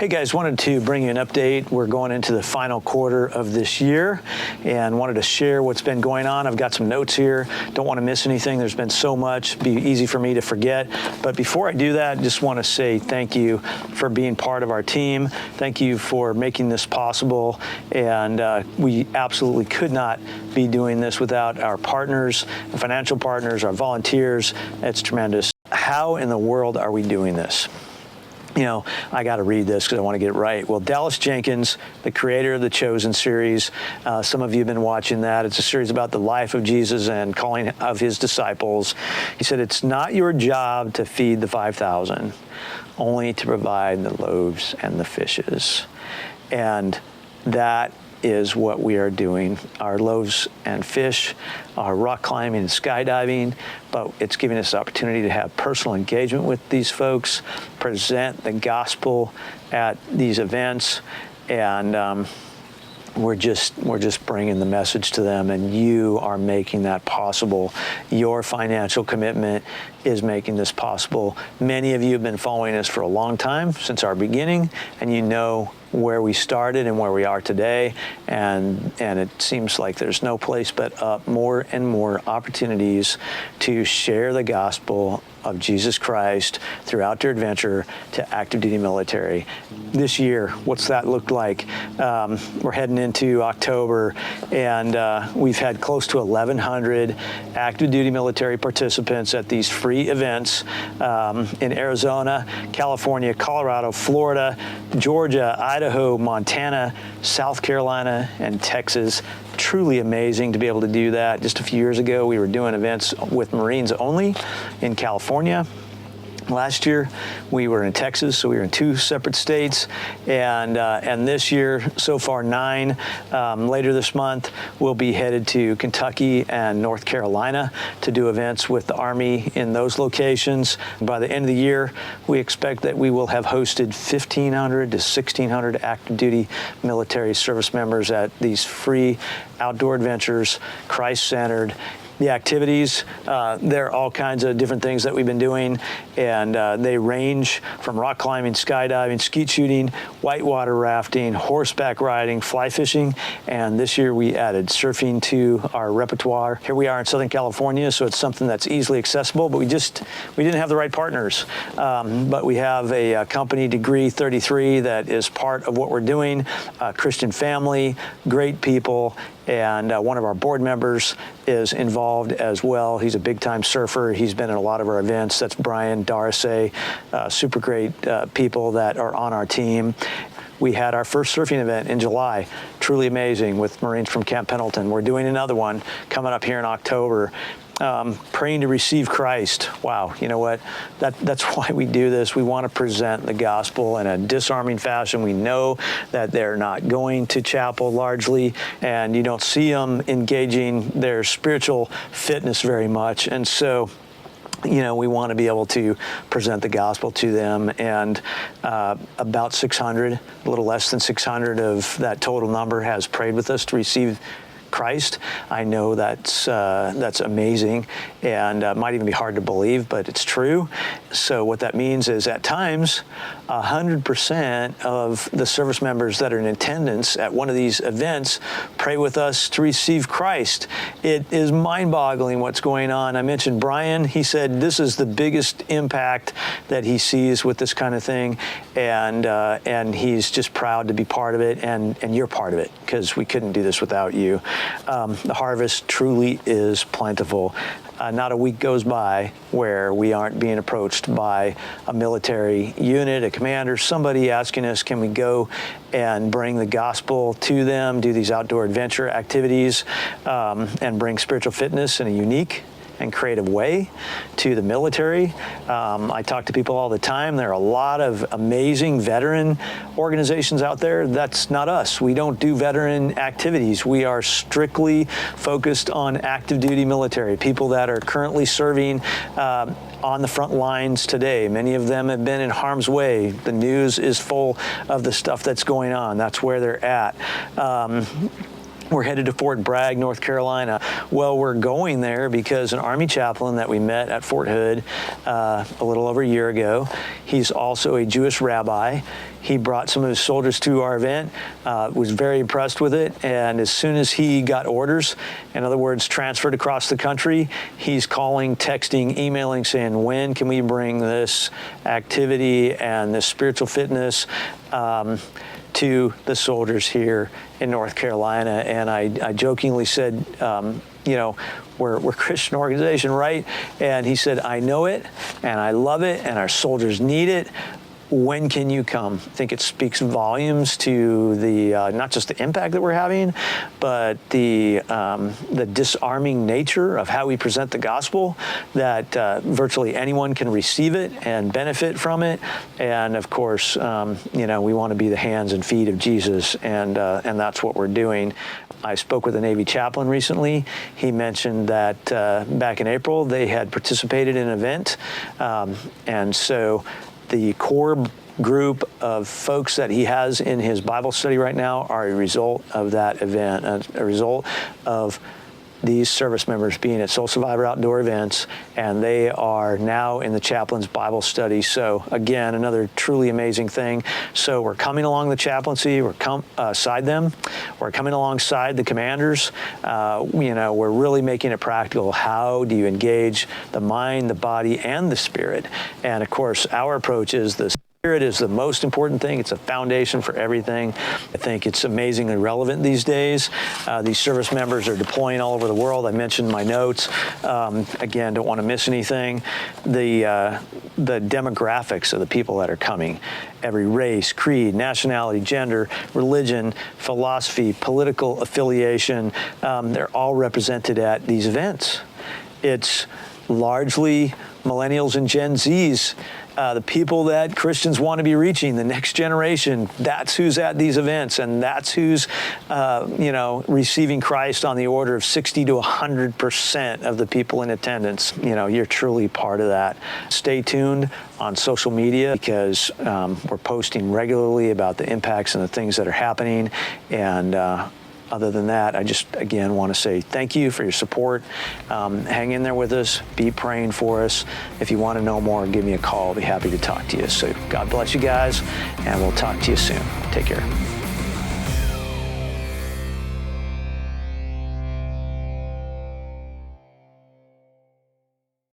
Hey guys, wanted to bring you an update. We're going into the final quarter of this year and wanted to share what's been going on. I've got some notes here. Don't want to miss anything. There's been so much. Be easy for me to forget. But before I do that, just want to say thank you for being part of our team. Thank you for making this possible. And we absolutely could not be doing this without our partners, financial partners, our volunteers. It's tremendous. How in the world are we doing this? You know, I got to read this because I want to get it right. Well, Dallas Jenkins, the creator of the Chosen series, some of you have been watching that. It's a series about the life of Jesus and calling of his disciples. He said, it's not your job to feed the 5,000, only to provide the loaves and the fishes. And that is what we are doing. Our loaves and fish, our rock climbing and skydiving, but it's giving us the opportunity to have personal engagement with these folks, present the gospel at these events, and we're just bringing the message to them, and you are making that possible. Your financial commitment is making this possible. Many of you have been following us for a long time, since our beginning, and you know where we started and where we are today, and it seems like there's no place but up. More and more opportunities to share the gospel of Jesus Christ throughout your adventure to active duty military. This year, what's that look like? We're heading into October, and we've had close to 1,100 active duty military participants at these free events in Arizona, California, Colorado, Florida, Georgia, Idaho, Montana, South Carolina, and Texas. Truly amazing to be able to do that. Just a few years ago, we were doing events with Marines only in California. Last year, we were in Texas, so we were in 2 separate states, and this year, so far 9. Later this month, we'll be headed to Kentucky and North Carolina to do events with the Army in those locations. By the end of the year, we expect that we will have hosted 1,500 to 1,600 active duty military service members at these free outdoor adventures, Christ-centered. The activities, there are all kinds of different things that we've been doing, and they range from rock climbing, skydiving, skeet shooting, whitewater rafting, horseback riding, fly fishing, and this year we added surfing to our repertoire. Here we are in Southern California, so it's something that's easily accessible, but we didn't have the right partners. But we have a company, Degree 33, that is part of what we're doing, a Christian family, great people, and one of our board members is involved as well. He's a big-time surfer. He's been in a lot of our events. That's Brian Darcy, super great people that are on our team. We had our first surfing event in July, truly amazing, with Marines from Camp Pendleton. We're doing another one coming up here in October. Praying to receive Christ. Wow, you know what? That's why we do this. We want to present the gospel in a disarming fashion. We know that they're not going to chapel largely, and you don't see them engaging their spiritual fitness very much. And so, you know, we want to be able to present the gospel to them, and about 600, a little less than 600 of that total number has prayed with us to receive Christ. I know that's amazing, and might even be hard to believe, but it's true. So what that means is at times 100% of the service members that are in attendance at one of these events pray with us to receive Christ. It is mind-boggling what's going on. I mentioned Brian. He said this is the biggest impact that he sees with this kind of thing, and he's just proud to be part of it, and you're part of it, because we couldn't do this without you. The harvest truly is plentiful. Not a week goes by where we aren't being approached by a military unit, a commander, somebody asking us, can we go and bring the gospel to them, do these outdoor adventure activities, and bring spiritual fitness in a unique and creative way to the military. I talk to people all the time. There are a lot of amazing veteran organizations out there. That's not us. We don't do veteran activities. We are strictly focused on active duty military, people that are currently serving on the front lines today. Many of them have been in harm's way. The news is full of the stuff that's going on. That's where they're at. We're headed to Fort Bragg, North Carolina. Well, we're going there because an Army chaplain that we met at Fort Hood a little over a year ago, he's also a Jewish rabbi. He brought some of his soldiers to our event, was very impressed with it, and as soon as he got orders, in other words, transferred across the country, he's calling, texting, emailing, saying, when can we bring this activity and this spiritual fitness to the soldiers here in North Carolina? And I jokingly said, we're a Christian organization, right? And he said, I know it, and I love it, and our soldiers need it. When can you come? I think it speaks volumes to the not just the impact that we're having, but the disarming nature of how we present the gospel, that virtually anyone can receive it and benefit from it. And of course, we want to be the hands and feet of Jesus, and that's what we're doing. I spoke with a Navy chaplain recently. He mentioned that back in April they had participated in an event, and so the core group of folks that he has in his Bible study right now are a result of that event, a result of these service members being at Soul Survivor outdoor events, and they are now in the chaplain's Bible study. So again, another truly amazing thing. So we're coming along the chaplaincy, we're alongside them, we're coming alongside the commanders. We're really making it practical. How do you engage the mind, the body, and the spirit? And of course, our approach is the Spirit is the most important thing. It's a foundation for everything. I think it's amazingly relevant these days. These service members are deploying all over the world. I mentioned my notes. Again, don't want to miss anything. The demographics of the people that are coming, every race, creed, nationality, gender, religion, philosophy, political affiliation, they're all represented at these events. It's largely millennials and Gen Zs, the people that Christians want to be reaching, the next generation. That's who's at these events, and that's who's, receiving Christ on the order of 60 to 100% of the people in attendance. You're truly part of that. Stay tuned on social media, because we're posting regularly about the impacts and the things that are happening. And other than that, I just, again, want to say thank you for your support. Hang in there with us. Be praying for us. If you want to know more, give me a call. I'll be happy to talk to you. So God bless you guys, and we'll talk to you soon. Take care.